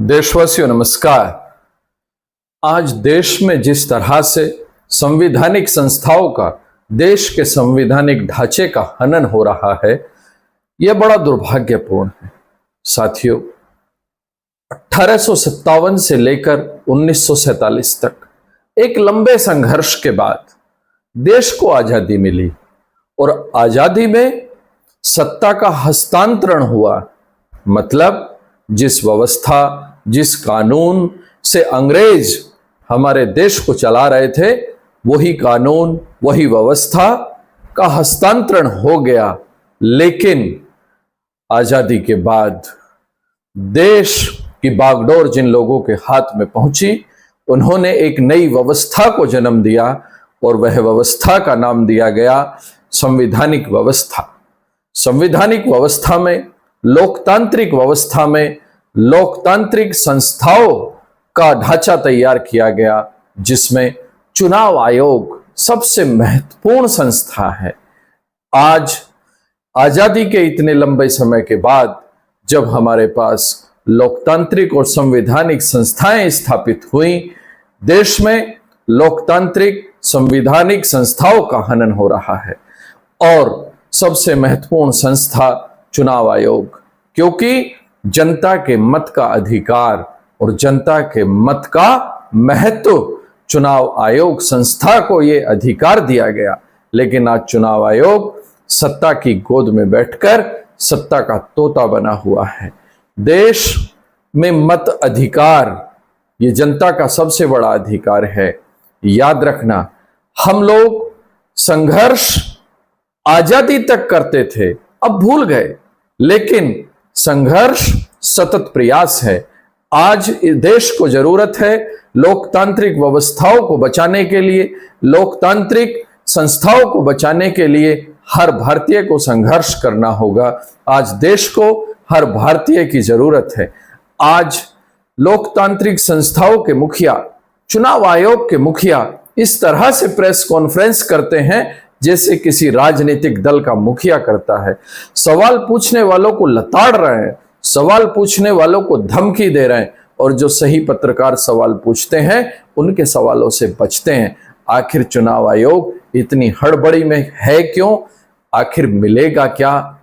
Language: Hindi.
देशवासियों नमस्कार। आज देश में जिस तरह से संवैधानिक संस्थाओं का, देश के संवैधानिक ढांचे का हनन हो रहा है, यह बड़ा दुर्भाग्यपूर्ण है। साथियों, 1857 से लेकर 1947 तक एक लंबे संघर्ष के बाद देश को आजादी मिली और आजादी में सत्ता का हस्तांतरण हुआ। मतलब जिस व्यवस्था, जिस कानून से अंग्रेज हमारे देश को चला रहे थे, वही कानून, वही व्यवस्था का हस्तांतरण हो गया। लेकिन आजादी के बाद देश की बागडोर जिन लोगों के हाथ में पहुंची, उन्होंने एक नई व्यवस्था को जन्म दिया और वह व्यवस्था का नाम दिया गया संवैधानिक व्यवस्था। संवैधानिक व्यवस्था में, लोकतांत्रिक व्यवस्था में लोकतांत्रिक संस्थाओं का ढांचा तैयार किया गया, जिसमें चुनाव आयोग सबसे महत्वपूर्ण संस्था है। आज आजादी के इतने लंबे समय के बाद जब हमारे पास लोकतांत्रिक और संवैधानिक संस्थाएं स्थापित हुई, देश में लोकतांत्रिक संवैधानिक संस्थाओं का हनन हो रहा है और सबसे महत्वपूर्ण संस्था चुनाव आयोग, क्योंकि जनता के मत का अधिकार और जनता के मत का महत्व चुनाव आयोग संस्था को यह अधिकार दिया गया। लेकिन आज चुनाव आयोग सत्ता की गोद में बैठकर सत्ता का तोता बना हुआ है। देश में मत अधिकार ये जनता का सबसे बड़ा अधिकार है। याद रखना, हम लोग संघर्ष आजादी तक करते थे, अब भूल गए, लेकिन संघर्ष सतत प्रयास है। आज देश को जरूरत है लोकतांत्रिक व्यवस्थाओं को बचाने के लिए, लोकतांत्रिक संस्थाओं को बचाने के लिए हर भारतीय को संघर्ष करना होगा। आज देश को हर भारतीय की जरूरत है। आज लोकतांत्रिक संस्थाओं के मुखिया, चुनाव आयोग के मुखिया इस तरह से प्रेस कॉन्फ्रेंस करते हैं जैसे किसी राजनीतिक दल का मुखिया करता है। सवाल पूछने वालों को लताड़ रहे हैं, सवाल पूछने वालों को धमकी दे रहे हैं, और जो सही पत्रकार सवाल पूछते हैं उनके सवालों से बचते हैं। आखिर चुनाव आयोग इतनी हड़बड़ी में है क्यों? आखिर मिलेगा क्या?